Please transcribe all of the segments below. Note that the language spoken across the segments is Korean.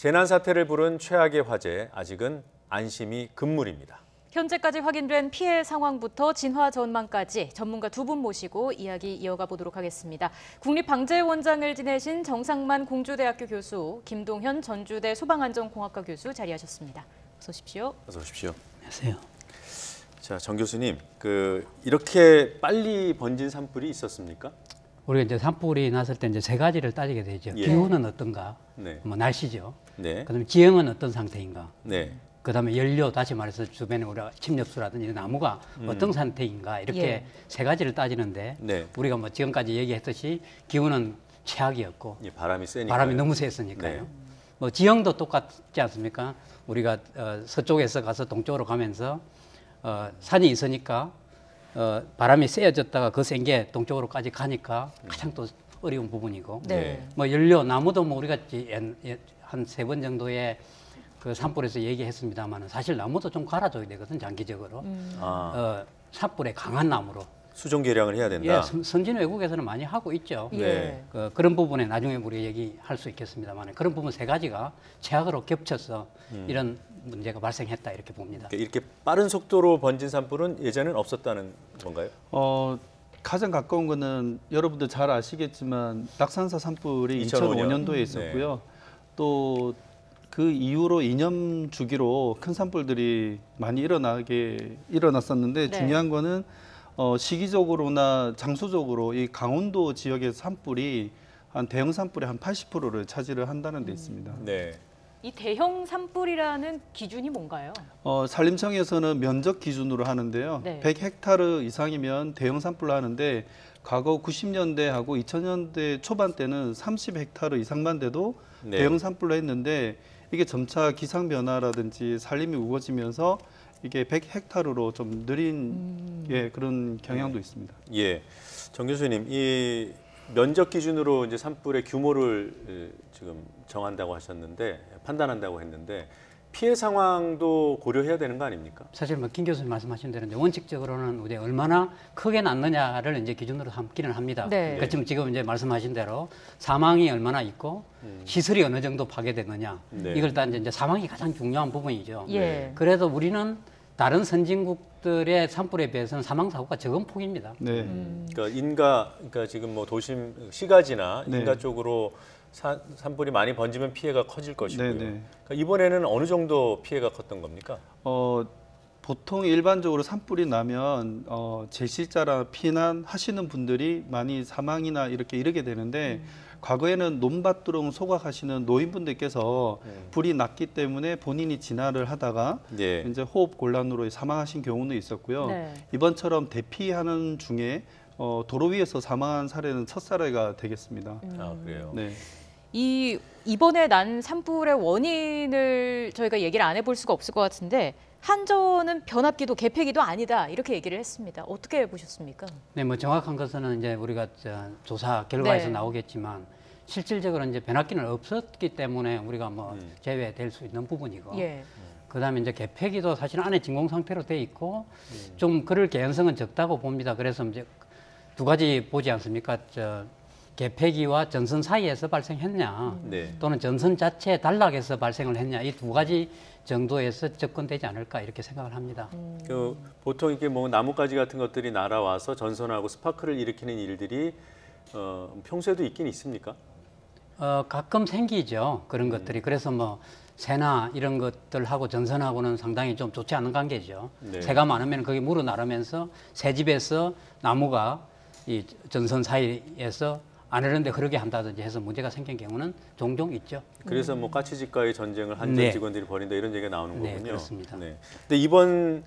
재난 사태를 부른 최악의 화재, 아직은 안심이 금물입니다. 현재까지 확인된 피해 상황부터 진화 전망까지 전문가 두 분 모시고 이야기 이어가 보도록 하겠습니다. 국립방재원장을 지내신 정상만 공주대학교 교수, 김동현 전주대 소방안전공학과 교수 자리하셨습니다. 어서 오십시오. 어서 오십시오. 안녕하세요. 자, 정 교수님, 이렇게 빨리 번진 산불이 있었습니까? 우리가 이제 산불이 났을 때 이제 세 가지를 따지게 되죠. 예. 기후는 어떤가? 네. 뭐 날씨죠. 네. 그다음에 지형은 어떤 상태인가? 네. 그다음에 연료, 다시 말해서 주변에 우리가 침엽수라든지 나무가 어떤 상태인가? 이렇게 예. 세 가지를 따지는데 네. 우리가 뭐 지금까지 얘기했듯이 기후는 최악이었고 예, 바람이 세니까. 바람이 너무 셌으니까요. 네. 뭐 지형도 똑같지 않습니까? 우리가 서쪽에서 가서 동쪽으로 가면서 산이 있으니까 바람이 세어졌다가 그 센 게 동쪽으로까지 가니까 가장 또 어려운 부분이고 네. 뭐 연료, 나무도 뭐 우리가 한 세 번 정도의 그 산불에서 얘기했습니다만 사실 나무도 좀 갈아줘야 되거든 장기적으로. 산불에 강한 나무로. 수종 개량을 해야 된다. 예, 선진 외국에서는 많이 하고 있죠. 네. 그런 부분에 나중에 우리 얘기할 수 있겠습니다만 그런 부분 세 가지가 최악으로 겹쳐서 이런 문제가 발생했다 이렇게 봅니다. 이렇게 빠른 속도로 번진 산불은 예전엔 없었다는 건가요? 가장 가까운 거는 여러분들 잘 아시겠지만 낙산사 산불이 2005년. 2005년도에 있었고요. 또 그 이후로 2년 주기로 큰 산불들이 많이 일어났었는데 네. 중요한 거는 시기적으로나 장소적으로 이 강원도 지역의 산불이 한 대형 산불의 한 80%를 차지를 한다는 데 있습니다. 네. 이 대형 산불이라는 기준이 뭔가요? 산림청에서는 면적 기준으로 하는데요. 네. 100헥타르 이상이면 대형 산불로 하는데 과거 90년대하고 2000년대 초반 때는 30헥타르 이상만 돼도 네. 대형 산불로 했는데 이게 점차 기상 변화라든지 산림이 우거지면서 이게 100헥타르로 좀 느린 그런 경향도 있습니다. 예. 정 교수님, 이 면적 기준으로 이제 산불의 규모를 지금 정한다고 하셨는데, 판단한다고 했는데, 피해 상황도 고려해야 되는 거 아닙니까? 사실 뭐 김 교수님 말씀하신 대로 이제 원칙적으로는 우리 얼마나 크게 났느냐를 이제 기준으로 삼기는 합니다. 네. 그렇지만 지금 이제 말씀하신 대로 사망이 얼마나 있고 시설이 어느 정도 파괴되느냐 네. 이걸 따지면 이제 사망이 가장 중요한 부분이죠. 예. 그래도 우리는 다른 선진국들의 산불에 비해서는 사망 사고가 적은 폭입니다. 네. 그러니까 지금 뭐 도심 시가지나 네. 인가 쪽으로 산불이 많이 번지면 피해가 커질 것이고요. 네, 네. 그러니까 이번에는 어느 정도 피해가 컸던 겁니까? 보통 일반적으로 산불이 나면 제실자라 피난하시는 분들이 많이 사망이나 이렇게 이르게 되는데 과거에는 논밭두렁 소각하시는 노인분들께서 불이 났기 때문에 본인이 진화를 하다가 예. 이제 호흡 곤란으로 사망하신 경우도 있었고요. 네. 이번처럼 대피하는 중에 도로 위에서 사망한 사례는 첫 사례가 되겠습니다. 아, 그래요. 네. 이번에 난 산불의 원인을 저희가 얘기를 안 해볼 수가 없을 것 같은데 한전은 변압기도 개폐기도 아니다 이렇게 얘기를 했습니다. 어떻게 보셨습니까? 네, 뭐 정확한 것은 이제 우리가 조사 결과에서 네. 나오겠지만 실질적으로 이제 변압기는 없었기 때문에 우리가 뭐 제외될 수 있는 부분이고. 예. 그다음에 이제 개폐기도 사실 안에 진공 상태로 돼 있고 좀 그럴 개연성은 적다고 봅니다. 그래서 이제 두 가지 보지 않습니까? 개폐기와 전선 사이에서 발생했냐, 네. 또는 전선 자체 단락에서 발생을 했냐, 이 두 가지 정도에서 접근되지 않을까 이렇게 생각을 합니다. 보통 이게 뭐 나뭇가지 같은 것들이 날아와서 전선하고 스파크를 일으키는 일들이 평소에도 있긴 있습니까? 가끔 생기죠. 그런 것들이. 그래서 뭐 새나 이런 것들하고 전선하고는 상당히 좀 좋지 않은 관계죠. 네. 새가 많으면 거기 물어 나르면서 새 집에서 나무가 이 전선 사이에서 안 흐르는데 흐르게 한다든지 해서 문제가 생긴 경우는 종종 있죠. 그래서 뭐 까치집과의 전쟁을 한전 네. 직원들이 벌인다 이런 얘기가 나오는 네, 거군요. 그렇습니다. 네. 근데 이번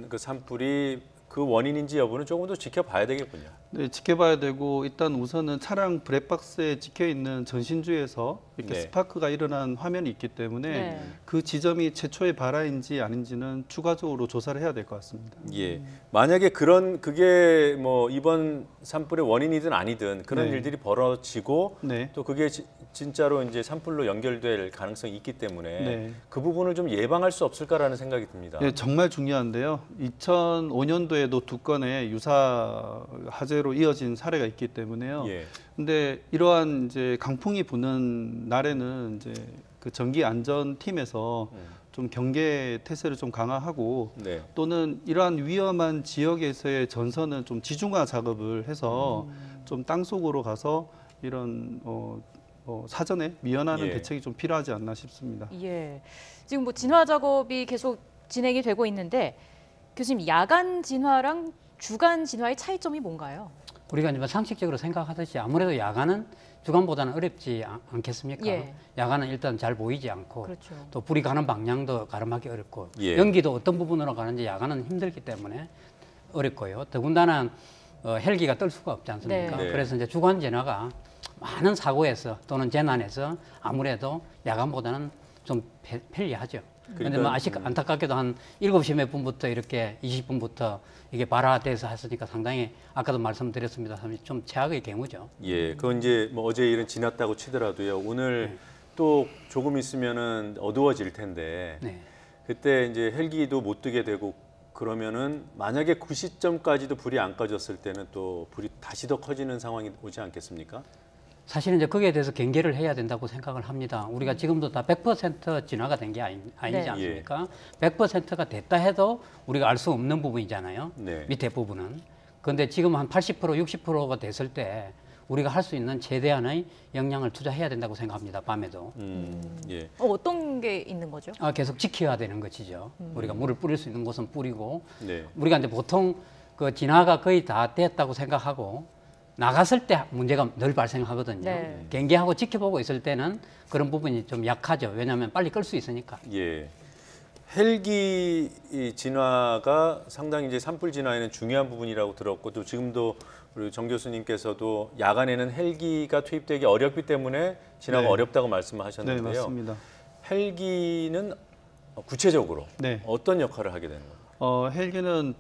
그 산불이 그 원인인지 여부는 조금 더 지켜봐야 되겠군요. 네, 지켜봐야 되고 일단 우선은 차량 블랙박스에 찍혀 있는 전신주에서 이렇게 네. 스파크가 일어난 화면이 있기 때문에 네. 그 지점이 최초의 발화인지 아닌지는 추가적으로 조사를 해야 될 것 같습니다. 예. 만약에 그게 뭐 이번 산불의 원인이든 아니든 그런 네. 일들이 벌어지고 네. 또 그게 진짜로 이제 산불로 연결될 가능성이 있기 때문에 네. 그 부분을 좀 예방할 수 없을까라는 생각이 듭니다. 네, 정말 중요한데요. 2005년도에도 두 건의 유사 화재로 그대로 이어진 사례가 있기 때문에요. 예. 근데 이러한 이제 강풍이 부는 날에는 이제 그 전기 안전팀에서 좀 경계 태세를 좀 강화하고 네. 또는 이러한 위험한 지역에서의 전선은 좀 지중화 작업을 해서 좀 땅속으로 가서 이런 사전에 미연하는 예. 대책이 좀 필요하지 않나 싶습니다. 예. 지금 뭐 진화 작업이 계속 진행이 되고 있는데 교수님 야간 진화랑 주간 진화의 차이점이 뭔가요? 우리가 이제 상식적으로 생각하듯이 아무래도 야간은 주간보다는 어렵지 않겠습니까? 예. 야간은 일단 잘 보이지 않고 그렇죠. 또 불이 가는 방향도 가름하기 어렵고 예. 연기도 어떤 부분으로 가는지 야간은 힘들기 때문에 어렵고요. 더군다나 헬기가 뜰 수가 없지 않습니까? 네. 그래서 이제 주간 진화가 많은 사고에서 또는 재난에서 아무래도 야간보다는 좀 편리하죠. 그런데 뭐 안타깝게도 한 7시 몇 분부터 이렇게 20분부터 이게 발화돼서 했으니까 상당히 아까도 말씀드렸습니다만 좀 최악의 경우죠. 예, 그건 이제 뭐 어제 일은 지났다고 치더라도요. 오늘 또 조금 있으면은 어두워질 텐데 네. 그때 이제 헬기도 못 뜨게 되고 그러면은 만약에 그 시점까지도 불이 안 꺼졌을 때는 또 불이 다시 더 커지는 상황이 오지 않겠습니까? 사실은 이제 거기에 대해서 경계를 해야 된다고 생각을 합니다. 우리가 지금도 다 100% 진화가 된 게 아니지 네. 않습니까? 100%가 됐다 해도 우리가 알 수 없는 부분이잖아요. 네. 밑에 부분은. 그런데 지금 한 80%, 60%가 됐을 때 우리가 할 수 있는 최대한의 역량을 투자해야 된다고 생각합니다. 밤에도. 예. 어떤 게 있는 거죠? 계속 지켜야 되는 것이죠. 우리가 물을 뿌릴 수 있는 곳은 뿌리고 네. 우리가 이제 보통 그 진화가 거의 다 됐다고 생각하고 나갔을 때 문제가 늘 발생하거든요. 네. 경계하고 지켜보고 있을 때는 그런 부분이 좀 약하죠. 왜냐하면 빨리 끌 수 있으니까. 예. 헬기 이 진화가 상당히 이제 산불 진화에는 중요한 부분이라고 들었고 또 지금도 우리 정 교수님께서도 야간에는 헬기가 투입되기 어렵기 때문에 진화가 네. 어렵다고 네, 말씀하셨는데요. 맞습니다. 헬기는 구체적으로 네. 어떤 역할을 하게 되는 건가요? 헬기는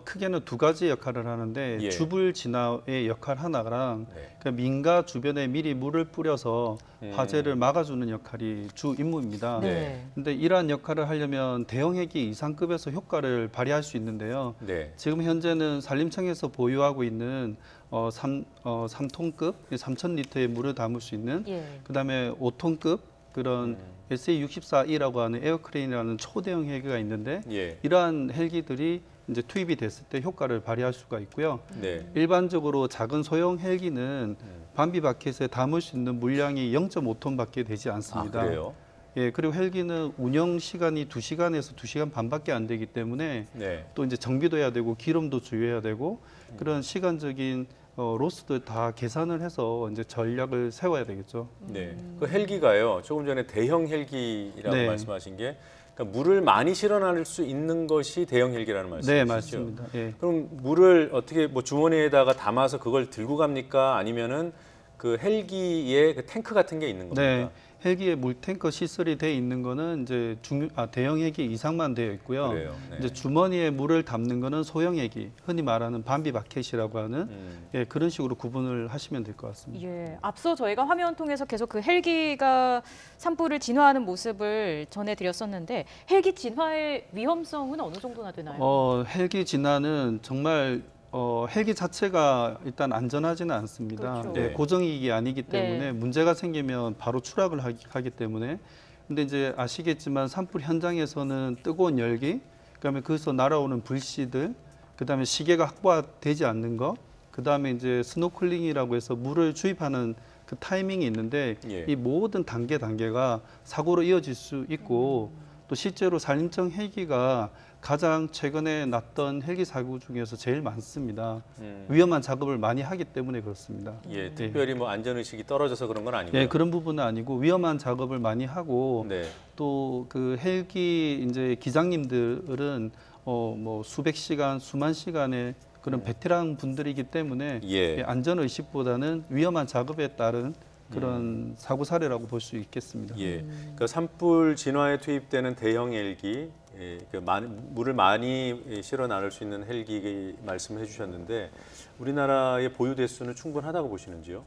크게는 두 가지 역할을 하는데 예. 주불 진화의 역할 하나랑 네. 그 민가 주변에 미리 물을 뿌려서 화재를 막아주는 역할이 주 임무입니다. 네. 근데 이러한 역할을 하려면 대형 헬기 이상급에서 효과를 발휘할 수 있는데요. 네. 지금 현재는 산림청에서 보유하고 있는 3톤급 3,000리터의 물을 담을 수 있는 예. 그다음에 5톤급 그런 SA-64E라고 하는 에어크레인이라는 초대형 헬기가 있는데 예. 이러한 헬기들이 이제 투입이 됐을 때 효과를 발휘할 수가 있고요. 네. 일반적으로 작은 소형 헬기는 반비바켓에 담을 수 있는 물량이 0.5톤밖에 되지 않습니다. 아, 그래요? 예, 그리고 헬기는 운영 시간이 2시간에서 2시간 반밖에 안 되기 때문에 네. 또 이제 정비도 해야 되고 기름도 주유해야 되고 그런 시간적인 로스도 다 계산을 해서 이제 전략을 세워야 되겠죠. 네. 그 헬기가요. 조금 전에 대형 헬기라고 네. 말씀하신 게 그러니까 물을 많이 실어날 수 있는 것이 대형 헬기라는 말씀이시죠? 네, 맞습니다. 예. 그럼 물을 어떻게 뭐 주머니에다가 담아서 그걸 들고 갑니까? 아니면은 그 헬기에 그 탱크 같은 게 있는 겁니까? 네, 헬기에 물탱커 시설이 돼 있는 거는 이제 대형 헬기 이상만 되어 있고요. 그래요. 네. 이제 주머니에 물을 담는 거는 소형 헬기, 흔히 말하는 반비바켓이라고 하는 예, 그런 식으로 구분을 하시면 될 것 같습니다. 예, 앞서 저희가 화면 통해서 계속 그 헬기가 산불을 진화하는 모습을 전해드렸었는데 헬기 진화의 위험성은 어느 정도나 되나요? 헬기 진화는 정말 헬기 자체가 일단 안전하지는 않습니다. 그렇죠. 네. 고정이익이 아니기 때문에 네. 문제가 생기면 바로 추락을 하기 때문에 근데 이제 아시겠지만 산불 현장에서는 뜨거운 열기, 그다음에 거기서 날아오는 불씨들, 그다음에 시계가 확보되지 않는 것, 그다음에 이제 스노클링이라고 해서 물을 주입하는 그 타이밍이 있는데 예. 이 모든 단계가 사고로 이어질 수 있고 또 실제로 산림청 헬기가 가장 최근에 났던 헬기 사고 중에서 제일 많습니다. 위험한 작업을 많이 하기 때문에 그렇습니다. 예, 특별히 뭐 안전 의식이 떨어져서 그런 건 아니고요. 예, 그런 부분은 아니고 위험한 작업을 많이 하고 네. 또 그 헬기 이제 기장님들은 뭐 수백 시간, 수만 시간의 그런 베테랑 분들이기 때문에 예. 안전 의식보다는 위험한 작업에 따른 그런 사고 사례라고 볼 수 있겠습니다. 예. 그 산불 진화에 투입되는 대형 헬기, 그 물을 많이 실어 나를 수 있는 헬기 말씀해 주셨는데 우리나라의 보유 대수는 충분하다고 보시는지요?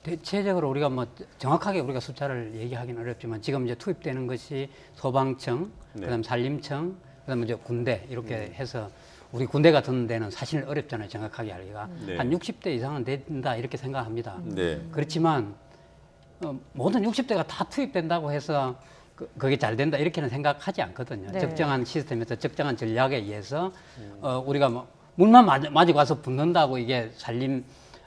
대체적으로 우리가 뭐 정확하게 우리가 숫자를 얘기하기는 어렵지만 지금 이제 투입되는 것이 소방청, 네. 그다음 산림청, 그다음 이제 군대 이렇게 해서 우리 군대 같은 데는 사실 어렵잖아요. 정확하게 알기가. 네. 한 60대 이상은 된다 이렇게 생각합니다. 네. 그렇지만 모든 60대가 다 투입된다고 해서 그게 잘 된다 이렇게는 생각하지 않거든요. 네. 적정한 시스템에서 적정한 전략에 의해서 우리가 뭐 물만 맞고 와서 붙는다고 이게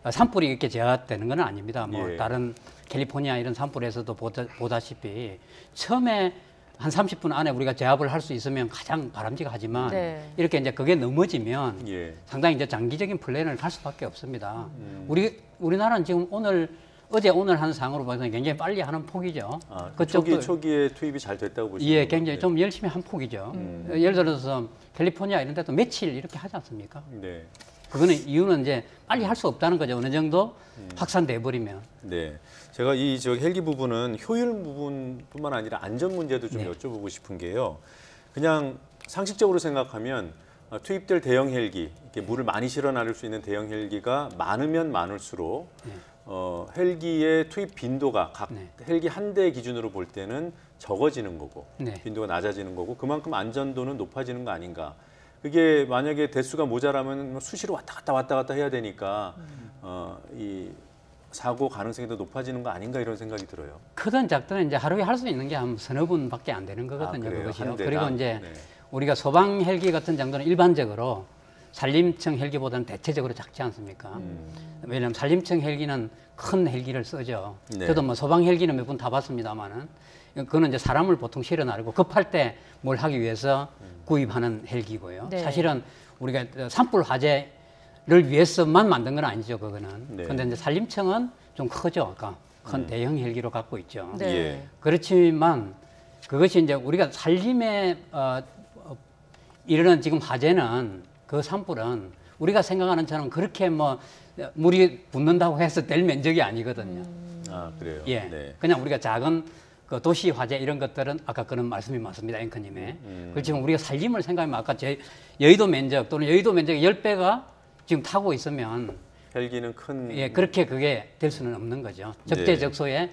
산불이 이렇게 제어되는 건 아닙니다. 뭐 예. 다른 캘리포니아 이런 산불에서도 보다시피 처음에 한 30분 안에 우리가 제압을 할 수 있으면 가장 바람직하지만 네. 이렇게 이제 그게 넘어지면 예. 상당히 이제 장기적인 플랜을 할 수밖에 없습니다. 우리나라는 지금 어제 오늘 한 상으로 봐서는 굉장히 빨리 하는 폭이죠. 아, 그쪽도 초기에 투입이 잘 됐다고 보시면 예, 굉장히 좀 열심히 한 폭이죠. 예를 들어서 캘리포니아 이런 데도 며칠 이렇게 하지 않습니까? 네. 그거는 이유는 이제 빨리 할 수 없다는 거죠. 어느 정도 확산돼 버리면. 네. 제가 이 헬기 부분은 효율 부분뿐만 아니라 안전 문제도 좀 네. 여쭤보고 싶은 게요. 그냥 상식적으로 생각하면 투입될 대형 헬기, 이렇게 물을 많이 실어 나를 수 있는 대형 헬기가 많으면 많을수록 네. 헬기의 투입 빈도가 각 네. 헬기 한 대 기준으로 볼 때는 적어지는 거고 네. 빈도가 낮아지는 거고 그만큼 안전도는 높아지는 거 아닌가. 그게 만약에 대수가 모자라면 수시로 왔다 갔다 해야 되니까 이 사고 가능성이 더 높아지는 거 아닌가 이런 생각이 들어요. 크든 작든 이제 하루에 할 수 있는 게 한 서너 분밖에 안 되는 거거든요. 그래요? 그것이요. 한 대당? 그리고 이제 네. 우리가 소방 헬기 같은 정도는 일반적으로 산림청 헬기보다는 대체적으로 작지 않습니까? 왜냐하면 산림청 헬기는 큰 헬기를 쓰죠. 네. 저도 뭐 소방 헬기는 몇 번 타봤습니다만은 그거는 이제 사람을 보통 실어 나르고 급할 때 뭘 하기 위해서 구입하는 헬기고요. 네. 사실은 우리가 산불 화재를 위해서만 만든 건 아니죠, 그거는. 네. 그런데 이제 산림청은 좀 크죠, 아까 큰 대형 헬기로 갖고 있죠. 네. 예. 그렇지만 그것이 이제 우리가 산림에 이르는 지금 화재는 그 산불은 우리가 생각하는 처럼 그렇게 뭐 물이 붙는다고 해서 될 면적이 아니거든요. 아 그래요. 예, 네. 그냥 우리가 작은 그 도시 화재 이런 것들은 아까 그런 말씀이 맞습니다, 앵커님의. 그렇지만 우리가 산림을 생각하면 아까 여의도 면적 또는 여의도 면적의 10배가 지금 타고 있으면 헬기는 큰 예, 그렇게 그게 될 수는 없는 거죠. 적재적소에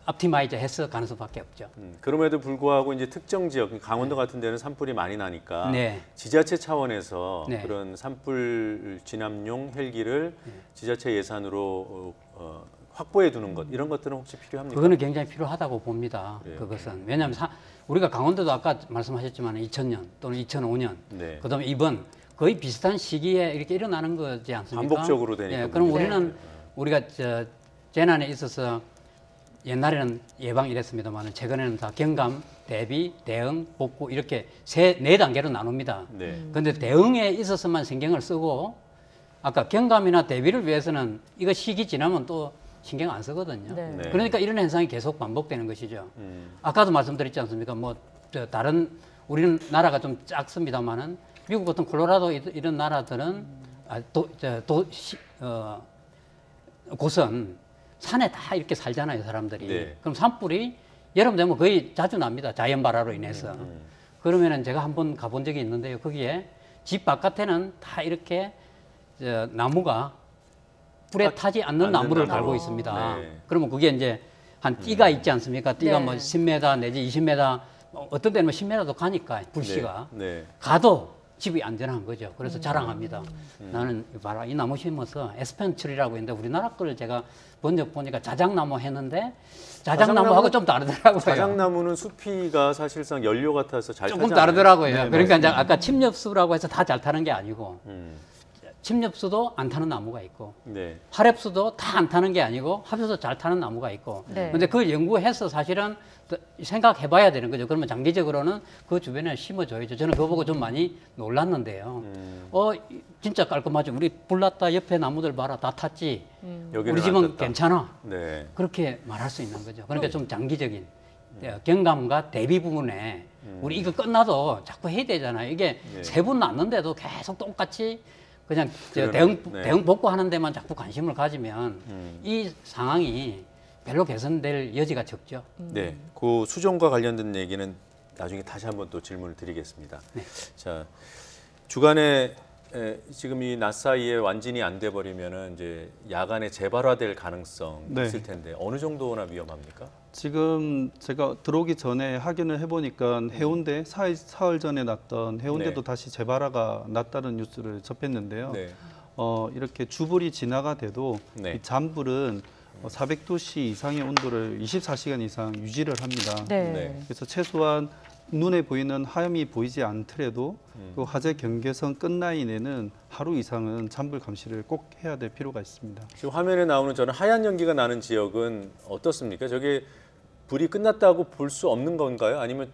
옵티마이저 해서 가는 수밖에 없죠. 그럼에도 불구하고 이제 특정 지역, 강원도 같은 데는 산불이 많이 나니까 네. 지자체 차원에서 네. 그런 산불 진압용 헬기를 지자체 예산으로 확보해 두는 것 이런 것들은 혹시 필요합니까? 그거는 굉장히 필요하다고 봅니다. 그래요? 그것은 왜냐하면 우리가 강원도도 아까 말씀하셨지만 2000년 또는 2005년, 네. 그다음에 이번 거의 비슷한 시기에 이렇게 일어나는 거지 않습니까? 반복적으로 되니까 예, 그럼 문제죠. 우리는 우리가 재난에 있어서 옛날에는 예방 이랬습니다만 최근에는 다 경감, 대비, 대응, 복구 이렇게 네 단계로 나눕니다. 네. 그런데 대응에 있어서만 신경을 쓰고 아까 경감이나 대비를 위해서는 이거 시기 지나면 또 신경 안 쓰거든요. 네. 네. 그러니까 이런 현상이 계속 반복되는 것이죠. 아까도 말씀드렸지 않습니까? 뭐 다른 우리는 나라가 좀 작습니다만은 미국 같은 콜로라도 이런 나라들은 곳은 산에 다 이렇게 살잖아요, 사람들이. 네. 그럼 산불이 여름 되면 거의 자주 납니다, 자연 발화로 인해서. 그러면은 제가 한번 가본 적이 있는데요, 거기에 집 바깥에는 다 이렇게 나무가 불에 타지 않는 나무를 나무. 갈고 있습니다. 네. 그러면 그게 이제 한 띠가 있지 않습니까? 띠가 네. 뭐 10m 내지 20m, 어떤 데는 뭐 10m도 가니까 불씨가 네. 가도 집이 안전한 거죠. 그래서 자랑합니다. 나는 봐라, 이 나무 심어서 에스펜 트리라고 있는데 우리나라 걸 제가 먼저 보니까 자작나무 했는데 자작나무하고 좀 다르더라고요. 자작나무는 수피가 사실상 연료 같아서 잘 조금 타지 다르더라고요. 않아요? 네, 그러니까 이제 맞습니다. 아까 침엽수라고 해서 다 잘 타는 게 아니고 음, 침엽수도 안 타는 나무가 있고 네. 화렵수도 다 안 타는 게 아니고 합수도 잘 타는 나무가 있고 네. 근데 그걸 연구해서 사실은 생각해 봐야 되는 거죠. 그러면 장기적으로는 그 주변에 심어줘야죠. 저는 그거 보고 좀 많이 놀랐는데요. 진짜 깔끔하죠. 우리 불났다 옆에 나무들 봐라 다 탔지. 여기는 우리 안 집은 탔다. 괜찮아. 네. 그렇게 말할 수 있는 거죠. 그러니까 좀 장기적인 경감과 대비 부분에 우리 이거 끝나도 자꾸 해야 되잖아요. 이게 네. 세 분 났는데도 계속 똑같이 그냥 네. 대응 복구하는 데만 자꾸 관심을 가지면 이 상황이 별로 개선될 여지가 적죠. 네, 그 수정과 관련된 얘기는 나중에 다시 한번 또 질문을 드리겠습니다. 네. 자, 주간에 지금 이 낮 사이에 완진이 안 돼 버리면은 이제 야간에 재발화될 가능성 네. 있을 텐데 어느 정도나 위험합니까? 지금 제가 들어오기 전에 확인을 해보니까 해운대 사흘 전에 났던 해운대도 네. 다시 재발화가 났다는 뉴스를 접했는데요. 네. 이렇게 주불이 진화가 돼도 네. 이 잔불은 400도씨 이상의 온도를 24시간 이상 유지를 합니다. 네. 네. 그래서 최소한 눈에 보이는 하염이 보이지 않더라도 그 화재 경계선 끝라인에는 하루 이상은 잔불 감시를 꼭 해야 될 필요가 있습니다. 지금 화면에 나오는 저는 하얀 연기가 나는 지역은 어떻습니까? 저게 불이 끝났다고 볼 수 없는 건가요? 아니면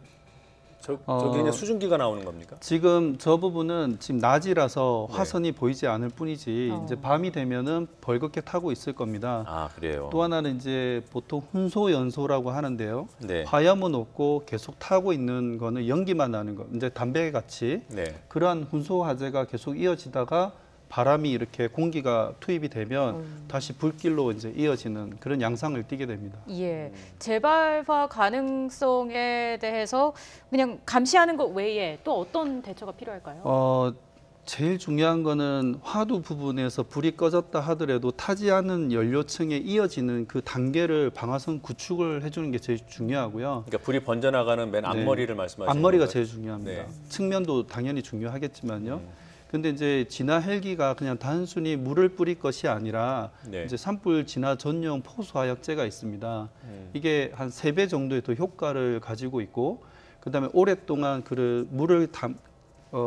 저기 그냥 수증기가 나오는 겁니까? 지금 저 부분은 지금 낮이라서 화선이 보이지 않을 뿐이지 이제 밤이 되면은 벌겋게 타고 있을 겁니다. 아, 그래요. 또 하나는 이제 보통 훈소 연소라고 하는데요. 네. 화염은 없고 계속 타고 있는 거는 연기만 나는 거. 이제 담배 같이 네. 그러한 훈소 화재가 계속 이어지다가 바람이 이렇게 공기가 투입이 되면 다시 불길로 이제 이어지는 그런 양상을 띠게 됩니다. 예, 재발화 가능성에 대해서 그냥 감시하는 것 외에 또 어떤 대처가 필요할까요? 제일 중요한 거는 화두 부분에서 불이 꺼졌다 하더라도 타지 않은 연료층에 이어지는 그 단계를 방화선 구축을 해주는 게 제일 중요하고요. 그러니까 불이 번져나가는 맨 앞머리를 말씀하시는 앞머리가 건가요? 제일 중요합니다. 네. 측면도 당연히 중요하겠지만요. 근데 이제 진화 헬기가 그냥 단순히 물을 뿌릴 것이 아니라 네. 이제 산불 진화 전용 포수화약제가 있습니다. 이게 한 3배 정도의 더 효과를 가지고 있고 그다음에 오랫동안 그 물을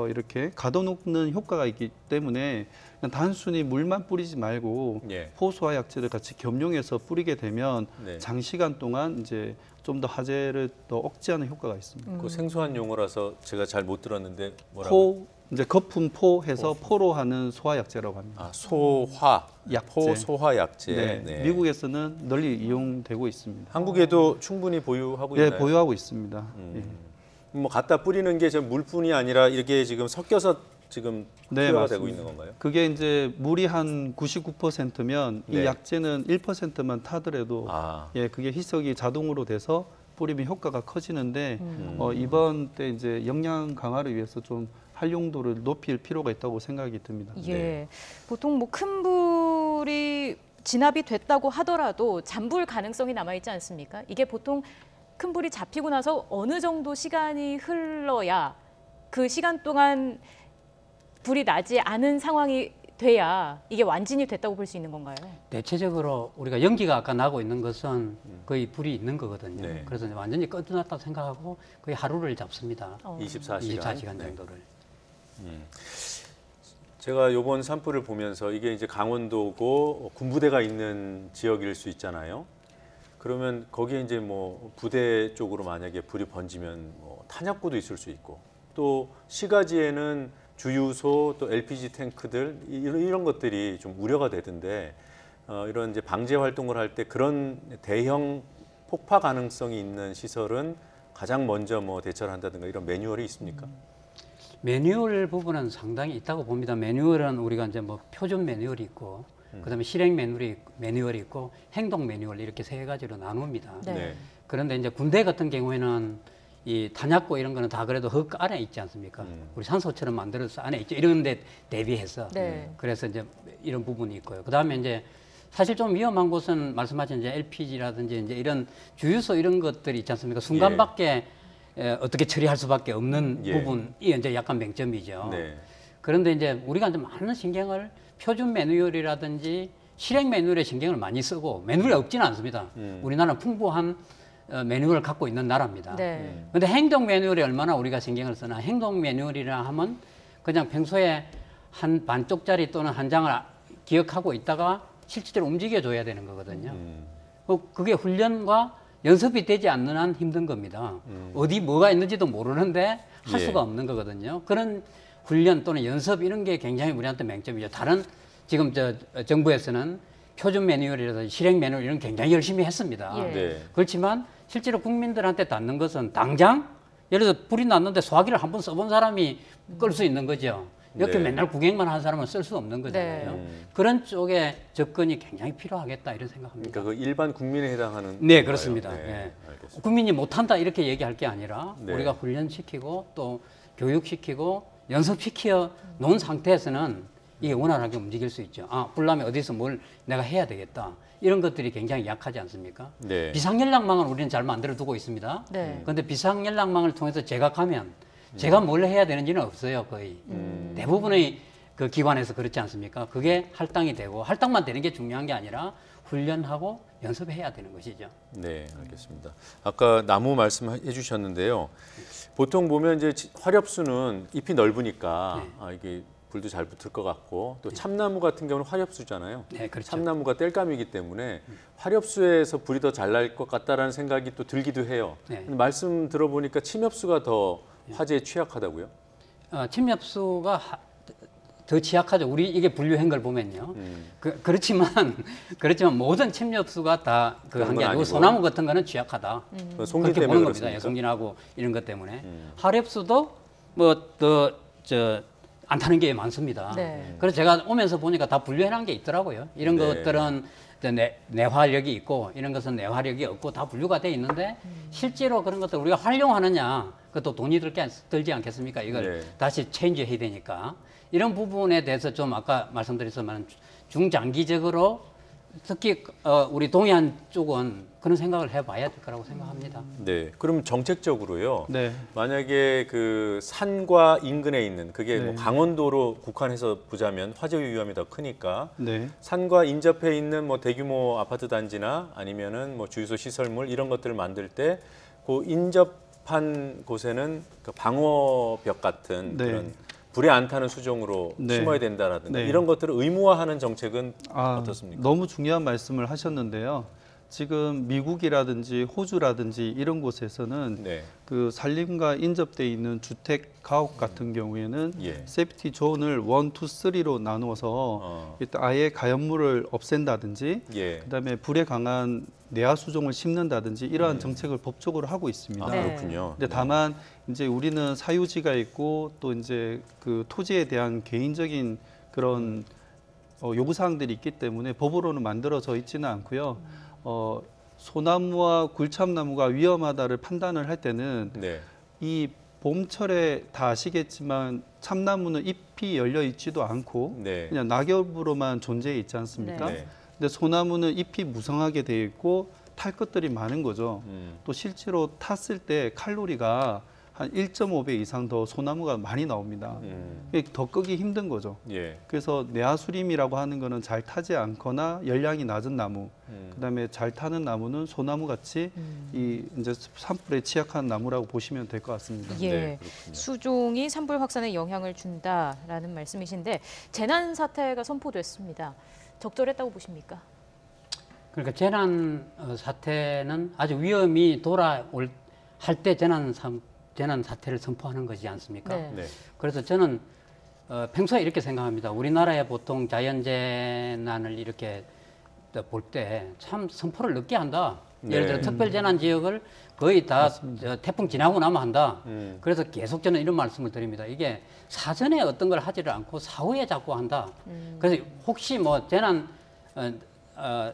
이렇게 가둬놓는 효과가 있기 때문에 그냥 단순히 물만 뿌리지 말고 예. 포수화약제를 같이 겸용해서 뿌리게 되면 네. 장시간 동안 이제 좀 더 화재를 더 억제하는 효과가 있습니다. 그 생소한 용어라서 제가 잘 못 들었는데 뭐라고? 이제 거품포 해서 포로 하는 소화약제라고 합니다. 아, 소화 약제. 포소화약제. 네. 네. 미국에서는 널리 이용되고 있습니다. 한국에도 충분히 보유하고 네, 있나요? 보유하고 있습니다. 뭐 갖다 뿌리는 게 저 물뿐이 아니라 이렇게 지금 섞여서 지금 네, 투여가 맞습니다. 되고 있는 건가요? 그게 이제 물이 한 99%면 네. 이 약제는 1%만 타더라도 아, 그게 희석이 자동으로 돼서 뿌리면 효과가 커지는데 이번 때 이제 영양 강화를 위해서 좀 활용도를 높일 필요가 있다고 생각이 듭니다. 예, 네. 보통 뭐 큰 불이 진압이 됐다고 하더라도 잔불 가능성이 남아 있지 않습니까? 이게 보통 큰 불이 잡히고 나서 어느 정도 시간이 흘러야 그 시간 동안 불이 나지 않은 상황이 돼야 이게 완진이 됐다고 볼 수 있는 건가요? 대체적으로 우리가 연기가 아까 나고 있는 것은 거의 불이 있는 거거든요. 네. 그래서 이제 완전히 꺼져났다고 생각하고 거의 하루를 잡습니다. 24시간. 24시간 네. 정도를. 제가 요번 산불을 보면서 이게 이제 강원도고 군부대가 있는 지역일 수 있잖아요. 그러면 거기에 이제 뭐 부대 쪽으로 만약에 불이 번지면 뭐 탄약고도 있을 수 있고 또 시가지에는 주유소 또 LPG 탱크들 이런 것들이 좀 우려가 되던데 이런 이제 방제 활동을 할 때 그런 대형 폭파 가능성이 있는 시설은 가장 먼저 뭐 대처를 한다든가 이런 매뉴얼이 있습니까? 매뉴얼 부분은 상당히 있다고 봅니다. 매뉴얼은 우리가 이제 뭐 표준 매뉴얼이 있고 그다음에 실행 매뉴얼이 있고 행동 매뉴얼 이렇게 세 가지로 나눕니다. 네. 그런데 이제 군대 같은 경우에는 이 탄약고 이런 거는 다 그래도 흙 안에 있지 않습니까? 우리 산소처럼 만들어서 안에 있죠. 이런 데 대비해서. 네. 그래서 이제 이런 부분이 있고요. 그다음에 이제 사실 좀 위험한 곳은 말씀하신 이제 LPG라든지 이제 이런 주유소 이런 것들이 있지 않습니까? 순간밖에 어떻게 처리할 수밖에 없는 예. 부분이 이제 약간 맹점이죠. 네. 그런데 이제 우리가 이제 많은 신경을 표준 매뉴얼이라든지 실행 매뉴얼에 신경을 많이 쓰고 매뉴얼이 없지는 않습니다. 우리나라는 풍부한 매뉴얼을 갖고 있는 나라입니다. 네. 그런데 행동 매뉴얼에 얼마나 우리가 신경을 쓰나? 행동 매뉴얼이라 하면 그냥 평소에 한 반쪽짜리 또는 한 장을 기억하고 있다가 실질적으로 움직여줘야 되는 거거든요. 그게 훈련과 연습이 되지 않는 한 힘든 겁니다. 어디 뭐가 있는지도 모르는데 할 예. 수가 없는 거거든요. 그런 훈련 또는 연습 이런 게 굉장히 우리한테 맹점이죠. 다른 지금 정부에서는 표준 매뉴얼이라든지 실행 매뉴얼 이런 거 굉장히 열심히 했습니다. 예. 네. 그렇지만 실제로 국민들한테 닿는 것은 당장 예를 들어 불이 났는데 소화기를 한번 써본 사람이 끌 수 있는 거죠. 이렇게 네. 맨날 구경만 한 사람은 쓸 수 없는 거잖아요. 네. 그런 쪽에 접근이 굉장히 필요하겠다 이런 생각합니다. 그러니까 그 일반 국민에 해당하는 네, 건가요? 그렇습니다. 네, 예. 알겠습니다. 국민이 못한다 이렇게 얘기할 게 아니라 네. 우리가 훈련시키고 또 교육시키고 연습시켜 놓은 상태에서는 이게 원활하게 움직일 수 있죠. 아, 불나면 어디서 뭘 내가 해야 되겠다. 이런 것들이 굉장히 약하지 않습니까? 네. 비상연락망은 우리는 잘 만들어 두고 있습니다. 네. 그런데 비상연락망을 통해서 제각하면 제가 뭘 해야 되는지는 없어요, 거의. 대부분의 그 기관에서 그렇지 않습니까? 그게 할당이 되고 할당만 되는 게 중요한 게 아니라 훈련하고 연습해야 되는 것이죠. 네, 알겠습니다. 아까 나무 말씀해 주셨는데요. 보통 보면 이제 화렵수는 잎이 넓으니까 네. 이게 불도 잘 붙을 것 같고 또 참나무 같은 경우는 화렵수잖아요. 네, 그렇죠. 참나무가 땔감이기 때문에 화렵수에서 불이 더 잘 날 것 같다라는 생각이 또 들기도 해요. 네. 근데 말씀 들어보니까 침엽수가 더 화재에 취약하다고요? 침엽수가 더 취약하죠. 우리 이게 분류한 걸 보면요. 그렇지만 모든 침엽수가 다 그 그런 한 게 건 아니고 아니고. 소나무 같은 거는 취약하다. 송기 그렇게 때문에 보는 겁니다. 그렇습니까? 예, 송진하고 이런 것 때문에 화렵수도 뭐 더 안 타는 게 많습니다. 네. 그래서 제가 오면서 보니까 다 분류해놓은 게 있더라고요. 이런 네. 것들은 이제 내화력이 있고 이런 것은 내화력이 없고 다 분류가 돼 있는데 실제로 그런 것들 우리가 활용하느냐 그것도 돈이 들지 않겠습니까? 이걸 네. 다시 체인지해야 되니까 이런 부분에 대해서 좀 아까 말씀드렸지만 중장기적으로 특히 우리 동해안 쪽은 그런 생각을 해봐야 될 거라고 생각합니다. 네. 그럼 정책적으로요. 네. 만약에 그 산과 인근에 있는 그게 뭐 네. 강원도로 국한해서 보자면 화재 위험이 더 크니까 네. 산과 인접해 있는 뭐 대규모 아파트 단지나 아니면은 뭐 주유소 시설물 이런 것들을 만들 때 그 인접한 곳에는 그 방어벽 같은 네. 그런 불에 안 타는 수종으로 네. 심어야 된다라든가 네. 이런 것들을 의무화하는 정책은 어떻습니까? 너무 중요한 말씀을 하셨는데요. 지금 미국이라든지 호주라든지 이런 곳에서는 네. 그 산림과 인접돼 있는 주택 가옥 같은 경우에는 예. 세프티 존을 1, 2, 3로 나누어서 일단 아예 가연물을 없앤다든지 예. 그다음에 불에 강한 내화 수종을 심는다든지 이러한 정책을 법적으로 하고 있습니다. 아, 네. 그렇군요. 근데 다만 이제 우리는 사유지가 있고 또 이제 그 토지에 대한 개인적인 그런 요구 사항들이 있기 때문에 법으로는 만들어져 있지는 않고요. 소나무와 굴참나무가 위험하다를 판단을 할 때는 네. 이 봄철에 다 아시겠지만 참나무는 잎이 열려 있지도 않고 네. 그냥 낙엽으로만 존재해 있지 않습니까? 네. 근데 소나무는 잎이 무성하게 되어 있고 탈 것들이 많은 거죠. 음. 또 실제로 탔을 때 칼로리가 한 1.5배 이상 더 소나무가 많이 나옵니다. 이게 더 끄기 힘든 거죠. 예. 그래서 내화수림이라고 하는 거는 잘 타지 않거나 열량이 낮은 나무, 그다음에 잘 타는 나무는 소나무 같이 이 이제 산불에 취약한 나무라고 보시면 될 것 같습니다. 예, 네, 그렇군요. 수종이 산불 확산에 영향을 준다라는 말씀이신데 재난 사태가 선포됐습니다. 적절했다고 보십니까? 그러니까 재난 사태는 아주 위험이 돌아올 할 때 재난 사태를 선포하는 것이지 않습니까? 네. 네. 그래서 저는 평소에 이렇게 생각합니다. 우리나라에 보통 자연재난을 이렇게 볼 때 참 선포를 늦게 한다. 예를 들어 네. 특별재난 지역을 거의 다 태풍 지나고 나면 한다. 음. 그래서 계속 저는 이런 말씀을 드립니다. 이게 사전에 어떤 걸 하지를 않고 사후에 자꾸 한다. 그래서 혹시 뭐 재난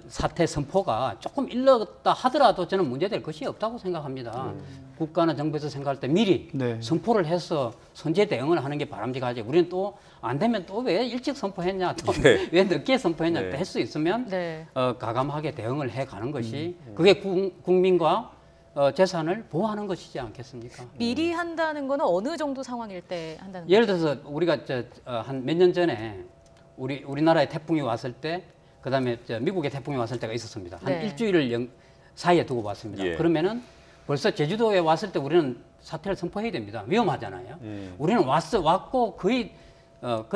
사태 선포가 조금 일렀다 하더라도 저는 문제될 것이 없다고 생각합니다. 국가나 정부에서 생각할 때 미리 네. 선포를 해서 선제 대응을 하는 게 바람직하지. 우리는 또 안 되면 또 왜 일찍 선포했냐, 또 네. 왜 늦게 선포했냐 네. 할 수 있으면 네. 가감하게 대응을 해 가는 것이 그게 국민과 재산을 보호하는 것이지 않겠습니까? 미리 한다는 거는 어느 정도 상황일 때 한다는 예를 들어서 우리가 한 몇 년 전에 우리나라에 태풍이 왔을 때, 그다음에 미국에 태풍이 왔을 때가 있었습니다. 한 네. 일주일을 사이에 두고 왔습니다. 예. 그러면은 벌써 제주도에 왔을 때 우리는 사태를 선포해야 됩니다. 위험하잖아요. 우리는 왔고 거의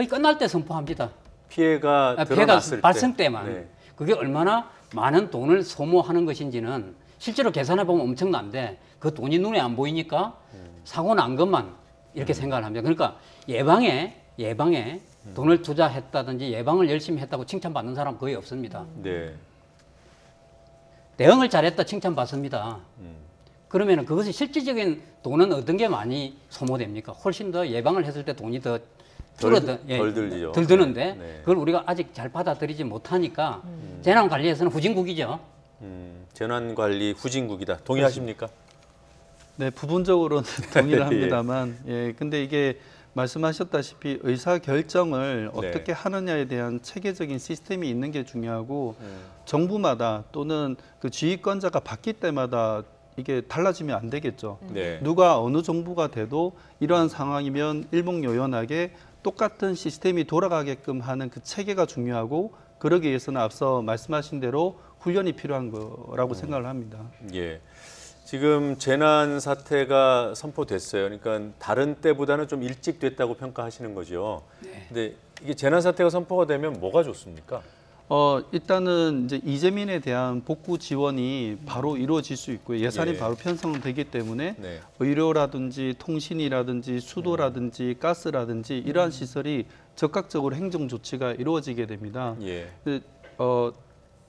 끝날 때 선포합니다. 피해가 피해가 드러났을 때. 발생 때만. 네. 그게 얼마나 많은 돈을 소모하는 것인지는 실제로 계산해 보면 엄청난데 그 돈이 눈에 안 보이니까 사고 난 것만 이렇게 생각을 합니다. 그러니까 예방에 돈을 투자했다든지 예방을 열심히 했다고 칭찬받는 사람 거의 없습니다. 네. 대응을 잘했다 칭찬받습니다. 그러면 그것이 실질적인 돈은 어떤 게 많이 소모됩니까? 훨씬 더 예방을 했을 때 돈이 더 덜 들지요. 덜 드는데 네. 그걸 우리가 아직 잘 받아들이지 못하니까 재난 관리에서는 후진국이죠. 재난관리 후진국이다. 동의하십니까? 네, 부분적으로는 동의를 합니다만, 예, 근데 이게 말씀하셨다시피 의사 결정을 네. 어떻게 하느냐에 대한 체계적인 시스템이 있는 게 중요하고 정부마다 또는 그 지휘권자가 바뀔 때마다 이게 달라지면 안 되겠죠. 네. 누가 어느 정부가 돼도 이러한 상황이면 일목요연하게 똑같은 시스템이 돌아가게끔 하는 그 체계가 중요하고 그러기 위해서는 앞서 말씀하신 대로 훈련이 필요한 거라고 생각을 합니다. 예. 지금 재난 사태가 선포됐어요. 그러니까 다른 때보다는 좀 일찍 됐다고 평가하시는 거죠. 네. 근데 이게 재난 사태가 선포가 되면 뭐가 좋습니까? 일단은 이제 이재민에 대한 복구 지원이 바로 이루어질 수 있고요. 예산이 예. 바로 편성되기 때문에 네. 의료라든지 통신이라든지 수도라든지 가스라든지 이러한 시설이 적극적으로 행정 조치가 이루어지게 됩니다. 예.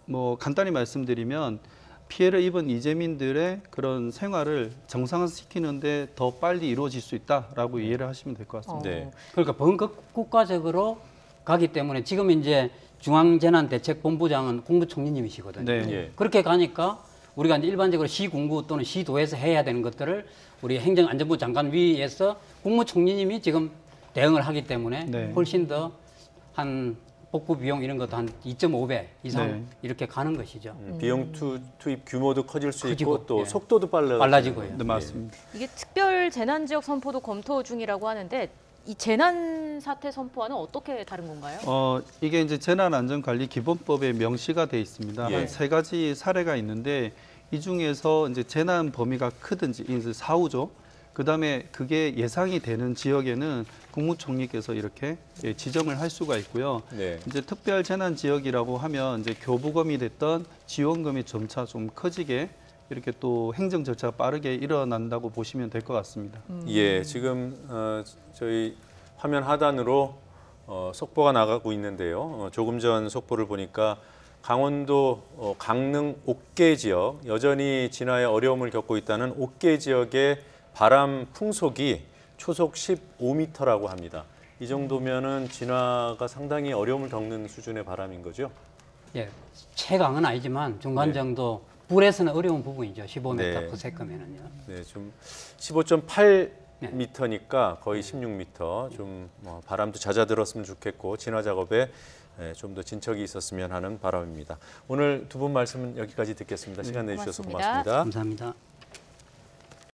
뭐 간단히 말씀드리면 피해를 입은 이재민들의 그런 생활을 정상화시키는데 더 빨리 이루어질 수 있다라고 이해를 하시면 될 것 같습니다. 네. 그러니까 번국가적으로 가기 때문에 지금 이제 중앙재난대책본부장은 국무총리님이시거든요. 네. 예. 그렇게 가니까 우리가 이제 일반적으로 시군구 또는 시도에서 해야 되는 것들을 우리 행정안전부 장관 위에서 국무총리님이 지금 대응을 하기 때문에 네. 훨씬 더 한 복구 비용 이런 것도 한 2.5배 이상 네. 이렇게 가는 것이죠. 비용 투입 규모도 커질 수 있고 커지고, 또 예. 속도도 빨라지고요. 네, 맞습니다. 이게 특별 재난 지역 선포도 검토 중이라고 하는데 이 재난 사태 선포와는 어떻게 다른 건가요? 이게 이제 재난안전관리기본법에 명시가 돼 있습니다. 예. 한 3가지 사례가 있는데 이 중에서 이제 재난 범위가 크든지 이제 사후죠. 그다음에 그게 예상이 되는 지역에는 국무총리께서 이렇게 지정을 할 수가 있고요. 네. 이제 특별 재난 지역이라고 하면 이제 교부금이 됐던 지원금이 점차 좀 커지게 이렇게 또 행정 절차가 빠르게 일어난다고 보시면 될 것 같습니다. 예, 지금 저희 화면 하단으로 속보가 나가고 있는데요. 조금 전 속보를 보니까 강원도 강릉 옥계 지역 여전히 진화에 어려움을 겪고 있다는 옥계 지역의 바람 풍속이 초속 15m라고 합니다. 이 정도면은 진화가 상당히 어려움을 겪는 수준의 바람인 거죠. 예, 최강은 아니지만 중간 네. 정도 불에서는 어려운 부분이죠. 15m 네. 퍼세커면은요. 네, 좀 15.8m니까 거의 16m. 좀 바람도 잦아들었으면 좋겠고 진화 작업에 좀 더 진척이 있었으면 하는 바람입니다. 오늘 두 분 말씀은 여기까지 듣겠습니다. 시간 내주셔서 고맙습니다. 고맙습니다. 감사합니다.